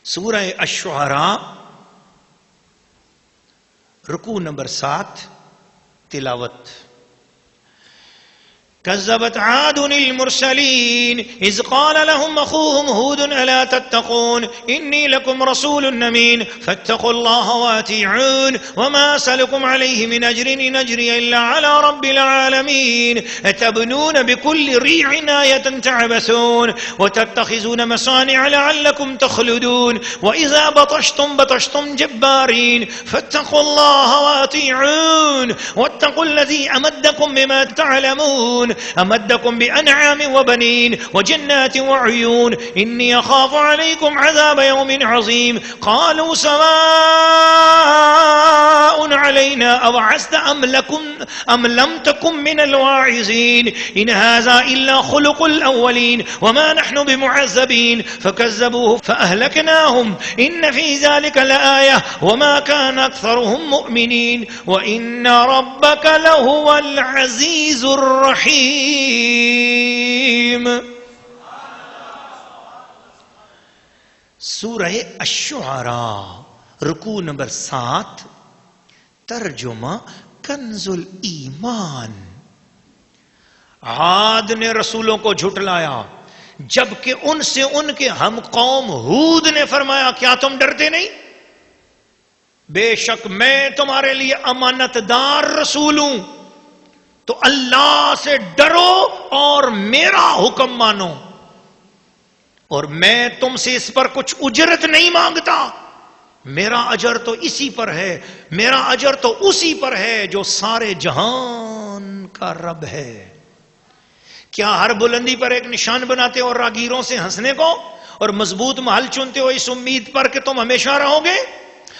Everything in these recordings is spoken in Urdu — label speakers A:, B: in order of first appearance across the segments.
A: سورہ الشعراء رکوع نمبر 7 تلاوت. كذبت عاد المرسلين إذ قال لهم أخوهم هود ألا تتقون إني لكم رسول أمين فاتقوا الله وأطيعون وما أسألكم عليه من أجر إن أجري إلا على رب العالمين أتبنون بكل ريع آية تعبثون وتتخذون مصانع لعلكم تخلدون وإذا بطشتم جبارين فاتقوا الله وأطيعون واتقوا الذي أمدكم بما تعلمون أمدكم بأنعام وبنين وجنات وعيون إني أخاف عليكم عذاب يوم عظيم قالوا سواء علينا أوعظت أم لم تكن من الواعظين إن هذا إلا خلق الأولين وما نحن بمعذبين فكذبوه فأهلكناهم إن في ذلك لآية وما كان أكثرهم مؤمنين وإن ربك لهو العزيز الرحيم. سورہ الشعراء رکوع نمبر 7 ترجمہ کنز الایمان. عاد نے رسولوں کو جھٹلایا جبکہ ان سے ان کے ہم قوم ہود نے فرمایا کیا تم ڈرتے نہیں؟ بے شک میں تمہارے لیے امانت دار رسول ہوں تو اللہ سے ڈرو اور میرا حکم مانو اور میں تم سے اس پر کچھ اجرت نہیں مانگتا. میرا اجر تو اسی پر ہے، میرا اجر تو اسی پر ہے جو سارے جہان کا رب ہے. کیا ہر بلندی پر ایک نشان بناتے ہو اور راگیروں سے ہنسنے کو اور مضبوط محل چنتے ہو اس امید پر کہ تم ہمیشہ رہو گے،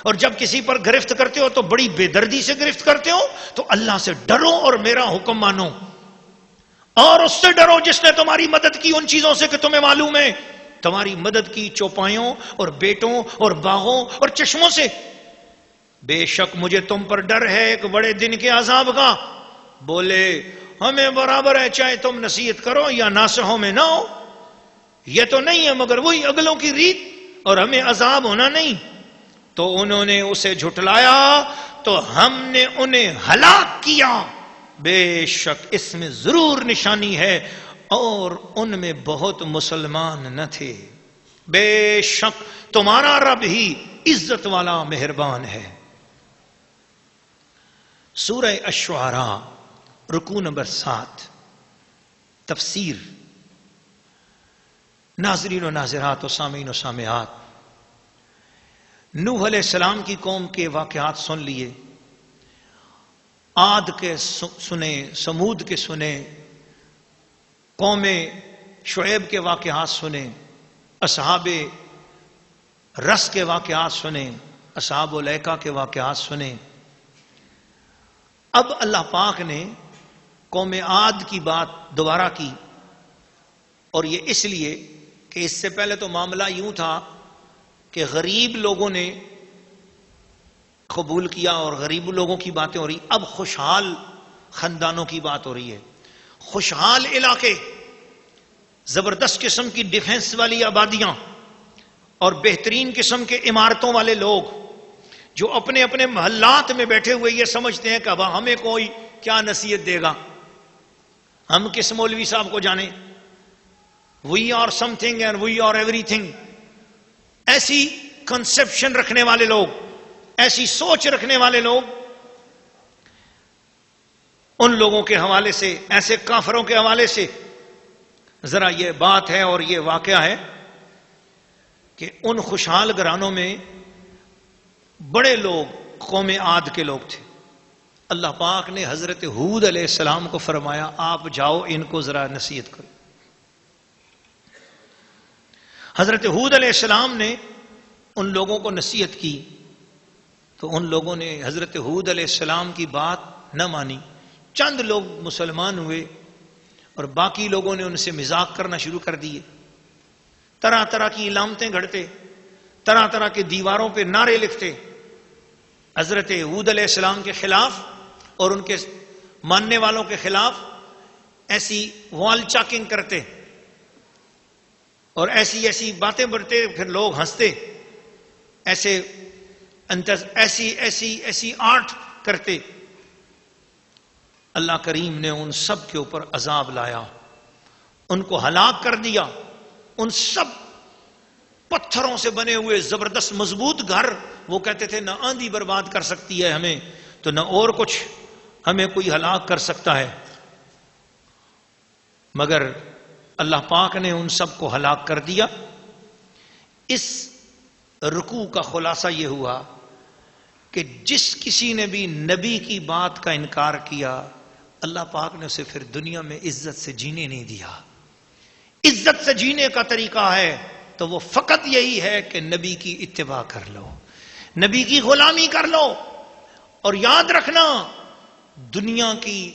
A: اور جب کسی پر گرفت کرتے ہو تو بڑی بے دردی سے گرفت کرتے ہو؟ تو اللہ سے ڈرو اور میرا حکم مانو اور اس سے ڈرو جس نے تمہاری مدد کی ان چیزوں سے کہ تمہیں معلوم ہے تمہاری مدد کی چوپایوں اور بیٹوں اور باغوں اور چشموں سے. بے شک مجھے تم پر ڈر ہے ایک بڑے دن کے عذاب کا. بولے ہمیں برابر ہے چاہے تم نصیحت کرو یا ناصحوں میں نہ ہو، یہ تو نہیں ہے مگر وہی اگلوں کی ریت اور ہمیں عذاب ہونا نہیں. تو انہوں نے اسے جھٹلایا تو ہم نے انہیں ہلاک کیا. بے شک اس میں ضرور نشانی ہے اور ان میں بہت مسلمان نہ تھے. بے شک تمہارا رب ہی عزت والا مہربان ہے. سورہ الشعراء رکوع نمبر 7 تفسیر. ناظرین و ناظرات و سامعین و سامعات، نوح علیہ السلام کی قوم کے واقعات سن لیے، عاد کے سنے، سمود کے سنے، قوم شعیب کے واقعات سنے، اصحاب رس کے واقعات سنے، اصحاب الایکہ کے واقعات سنے. اب اللہ پاک نے قوم عاد کی بات دوبارہ کی، اور یہ اس لیے کہ اس سے پہلے تو معاملہ یوں تھا کہ غریب لوگوں نے قبول کیا اور غریب لوگوں کی باتیں ہو رہی. اب خوشحال خاندانوں کی بات ہو رہی ہے، خوشحال علاقے، زبردست قسم کی ڈیفنس والی آبادیاں اور بہترین قسم کے عمارتوں والے لوگ جو اپنے اپنے محلات میں بیٹھے ہوئے یہ سمجھتے ہیں کہ اب ہمیں کوئی کیا نصیحت دے گا، ہم کس مولوی صاحب کو جانے، we are something and we are everything. ایسی کنسپشن رکھنے والے لوگ، ایسی سوچ رکھنے والے لوگ، ان لوگوں کے حوالے سے، ایسے کافروں کے حوالے سے ذرا یہ بات ہے اور یہ واقعہ ہے کہ ان خوشحال گھرانوں میں بڑے لوگ قوم عاد کے لوگ تھے. اللہ پاک نے حضرت ہود علیہ السلام کو فرمایا آپ جاؤ ان کو ذرا نصیحت کرو. حضرت ہود علیہ السلام نے ان لوگوں کو نصیحت کی تو ان لوگوں نے حضرت ہود علیہ السلام کی بات نہ مانی. چند لوگ مسلمان ہوئے اور باقی لوگوں نے ان سے مذاق کرنا شروع کر دیے، طرح طرح کی علامتیں گھڑتے، طرح طرح کے دیواروں پہ نعرے لکھتے حضرت ہود علیہ السلام کے خلاف اور ان کے ماننے والوں کے خلاف. ایسی وال چاکنگ کرتے اور ایسی ایسی باتیں بڑھتے، پھر لوگ ہنستے ایسی آرٹ کرتے. اللہ کریم نے ان سب کے اوپر عذاب لایا، ان کو ہلاک کر دیا. ان سب پتھروں سے بنے ہوئے زبردست مضبوط گھر، وہ کہتے تھے نہ آندھی برباد کر سکتی ہے ہمیں، تو نہ اور کچھ ہمیں کوئی ہلاک کر سکتا ہے. مگر اللہ پاک نے ان سب کو ہلاک کر دیا. اس رکوع کا خلاصہ یہ ہوا کہ جس کسی نے بھی نبی کی بات کا انکار کیا، اللہ پاک نے اسے پھر دنیا میں عزت سے جینے نہیں دیا. عزت سے جینے کا طریقہ ہے تو وہ فقط یہی ہے کہ نبی کی اتباع کر لو، نبی کی غلامی کر لو. اور یاد رکھنا، دنیا کی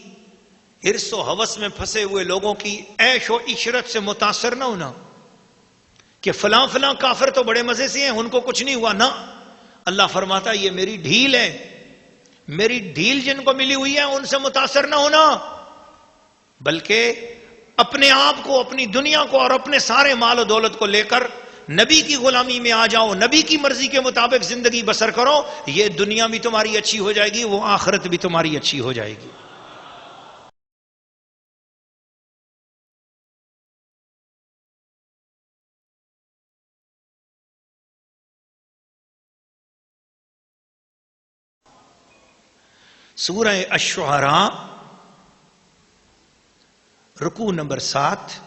A: حرص و ہوس میں پھنسے ہوئے لوگوں کی عیش و عشرت سے متاثر نہ ہونا کہ فلاں فلاں کافر تو بڑے مزے سے ہیں، ان کو کچھ نہیں ہوا. نہ، اللہ فرماتا ہے یہ میری ڈھیل ہے، میری ڈھیل جن کو ملی ہوئی ہے ان سے متاثر نہ ہونا، بلکہ اپنے آپ کو، اپنی دنیا کو اور اپنے سارے مال و دولت کو لے کر نبی کی غلامی میں آ جاؤ، نبی کی مرضی کے مطابق زندگی بسر کرو. یہ دنیا بھی تمہاری اچھی ہو جائے گی، وہ آخرت بھی تمہاری اچھی ہو جائے گی. سورہ الشعراء رکوع نمبر 7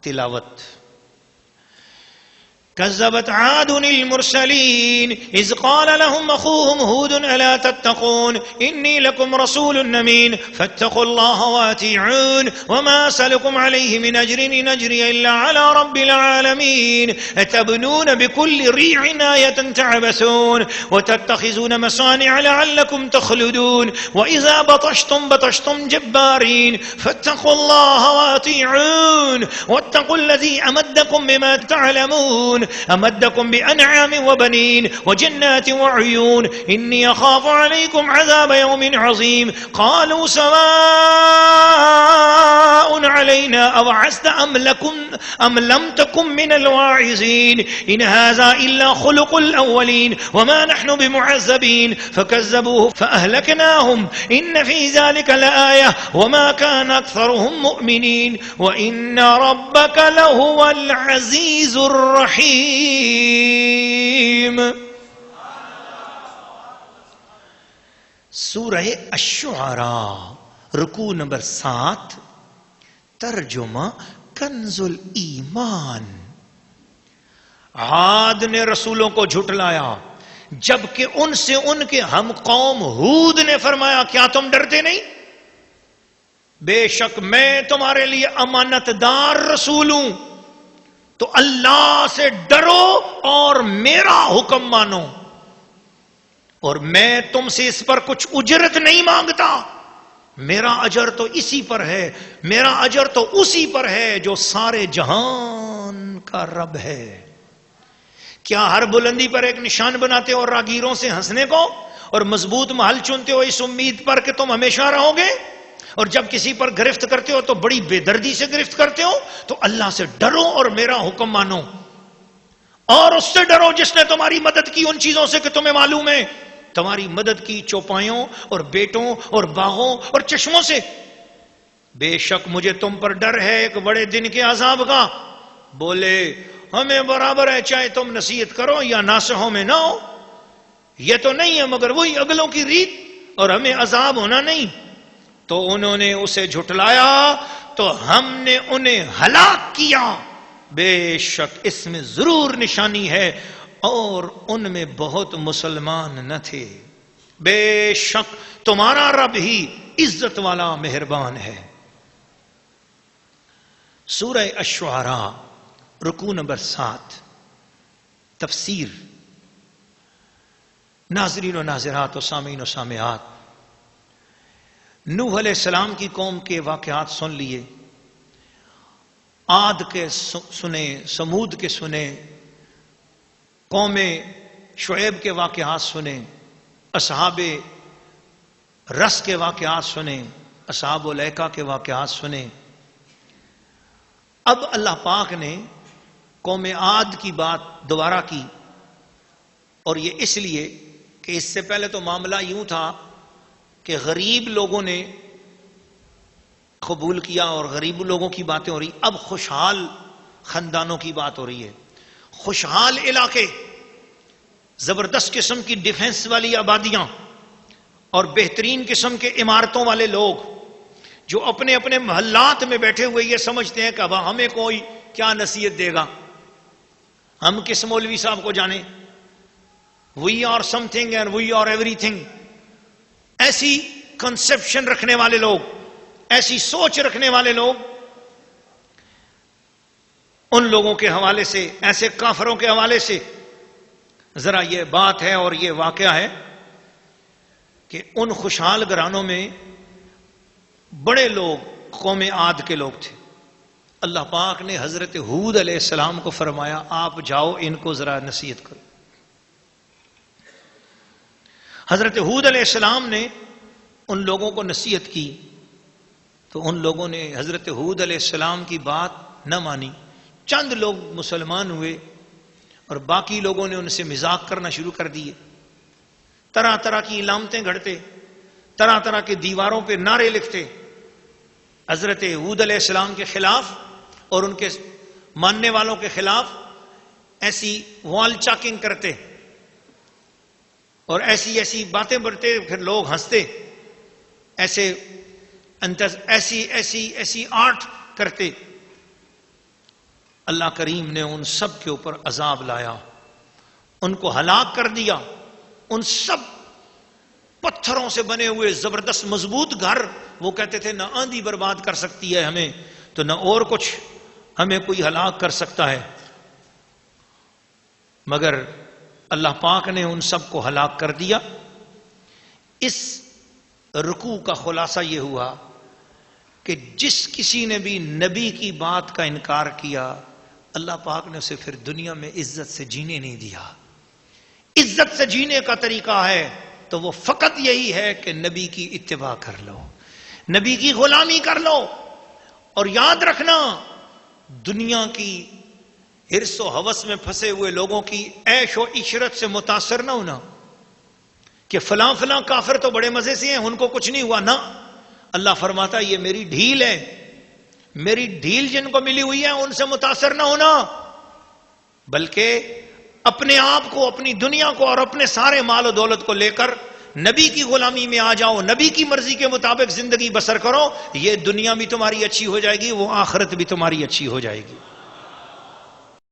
A: تلاوت. كذبت عاد المرسلين إذ قال لهم أخوهم هود ألا تتقون إني لكم رسول أمين فاتقوا الله وأطيعون وما أسألكم عليه من أجر إن أجري إلا على رب العالمين أتبنون بكل ريع آية تعبثون وتتخذون مصانع لعلكم تخلدون وإذا بطشتم بطشتم جبارين فاتقوا الله وأطيعون واتقوا الذي أمدكم بما تعلمون أمدكم بأنعام وبنين وجنات وعيون إني أخاف عليكم عذاب يوم عظيم قالوا سواء علينا أوعزت أم لم تكن من الواعظين إن هذا إلا خلق الأولين وما نحن بمعذبين فكذبوه فأهلكناهم إن في ذلك لآية وما كان أكثرهم مؤمنين وإن ربك لهو العزيز الرحيم. سورہ الشعراء رکوع نمبر 7 ترجمہ کنز الایمان. عاد نے رسولوں کو جھٹلایا جبکہ ان سے ان کے ہم قوم ہود نے فرمایا کیا تم ڈرتے نہیں؟ بے شک میں تمہارے لیے امانت دار رسول ہوں، تو اللہ سے ڈرو اور میرا حکم مانو، اور میں تم سے اس پر کچھ اجرت نہیں مانگتا. میرا اجر تو اسی پر ہے، میرا اجر تو اسی پر ہے جو سارے جہان کا رب ہے. کیا ہر بلندی پر ایک نشان بناتے ہو اور راگیروں سے ہنسنے کو، اور مضبوط محل چنتے ہو اس امید پر کہ تم ہمیشہ رہو گے، اور جب کسی پر گرفت کرتے ہو تو بڑی بے دردی سے گرفت کرتے ہو؟ تو اللہ سے ڈرو اور میرا حکم مانو، اور اس سے ڈرو جس نے تمہاری مدد کی ان چیزوں سے کہ تمہیں معلوم ہے تمہاری مدد کی چوپایوں اور بیٹوں اور باغوں اور چشموں سے. بے شک مجھے تم پر ڈر ہے ایک بڑے دن کے عذاب کا. بولے ہمیں برابر ہے چاہے تم نصیحت کرو یا ناصحوں میں نہ ہو، یہ تو نہیں ہے مگر وہی اگلوں کی ریت، اور ہمیں عذاب ہونا نہیں. تو انہوں نے اسے جھٹلایا تو ہم نے انہیں ہلاک کیا. بے شک اس میں ضرور نشانی ہے اور ان میں بہت مسلمان نہ تھے. بے شک تمہارا رب ہی عزت والا مہربان ہے. سورہ الشعراء رکوع نمبر 7 تفسیر. ناظرین و ناظرات و سامعین و سامعات، نوح علیہ السلام کی قوم کے واقعات سن لیے، عاد کے سنے، سمود کے سنے، قوم شعیب کے واقعات سنے، اصحاب رس کے واقعات سنے، اصحاب الایکہ کے واقعات سنے. اب اللہ پاک نے قوم عاد کی بات دوبارہ کی اور یہ اس لیے کہ اس سے پہلے تو معاملہ یوں تھا کہ غریب لوگوں نے قبول کیا اور غریب لوگوں کی باتیں ہو رہی، اب خوشحال خاندانوں کی بات ہو رہی ہے، خوشحال علاقے، زبردست قسم کی ڈیفنس والی آبادیاں اور بہترین قسم کے عمارتوں والے لوگ جو اپنے اپنے محلات میں بیٹھے ہوئے یہ سمجھتے ہیں کہ اب ہمیں کوئی کیا نصیحت دے گا، ہم کس مولوی صاحب کو جانے، we are something and we are everything, ایسی کنسپشن رکھنے والے لوگ، ایسی سوچ رکھنے والے لوگ، ان لوگوں کے حوالے سے، ایسے کافروں کے حوالے سے ذرا یہ بات ہے اور یہ واقعہ ہے کہ ان خوشحال گھرانوں میں بڑے لوگ قوم عاد کے لوگ تھے۔ اللہ پاک نے حضرت ہود علیہ السلام کو فرمایا آپ جاؤ ان کو ذرا نصیحت کرو۔ حضرت ہود علیہ السلام نے ان لوگوں کو نصیحت کی تو ان لوگوں نے حضرت ہود علیہ السلام کی بات نہ مانی، چند لوگ مسلمان ہوئے اور باقی لوگوں نے ان سے مذاق کرنا شروع کر دیے، طرح طرح کی علامتیں گھڑتے، طرح طرح کے دیواروں پہ نعرے لکھتے حضرت ہود علیہ السلام کے خلاف اور ان کے ماننے والوں کے خلاف، ایسی وال چاکنگ کرتے اور ایسی ایسی باتیں بڑھتے، پھر لوگ ہنستے، ایسے ایسی آرٹ کرتے۔ اللہ کریم نے ان سب کے اوپر عذاب لایا، ان کو ہلاک کر دیا۔ ان سب پتھروں سے بنے ہوئے زبردست مضبوط گھر، وہ کہتے تھے نہ آندھی برباد کر سکتی ہے ہمیں تو نہ اور کچھ ہمیں کوئی ہلاک کر سکتا ہے، مگر اللہ پاک نے ان سب کو ہلاک کر دیا۔ اس رکوع کا خلاصہ یہ ہوا کہ جس کسی نے بھی نبی کی بات کا انکار کیا اللہ پاک نے اسے پھر دنیا میں عزت سے جینے نہیں دیا۔ عزت سے جینے کا طریقہ ہے تو وہ فقط یہی ہے کہ نبی کی اتباع کر لو، نبی کی غلامی کر لو، اور یاد رکھنا دنیا کی حرص و ہوس میں پھنسے ہوئے لوگوں کی عیش و عشرت سے متاثر نہ ہونا کہ فلاں فلاں کافر تو بڑے مزے سے ہیں ان کو کچھ نہیں ہوا، نہ، اللہ فرماتا ہے یہ میری ڈھیل ہے، میری ڈھیل جن کو ملی ہوئی ہے ان سے متاثر نہ ہونا، بلکہ اپنے آپ کو، اپنی دنیا کو اور اپنے سارے مال و دولت کو لے کر نبی کی غلامی میں آ جاؤ، نبی کی مرضی کے مطابق زندگی بسر کرو، یہ دنیا بھی تمہاری اچھی ہو جائے گی، وہ آخرت بھی تمہاری اچھی ہو جائے گی۔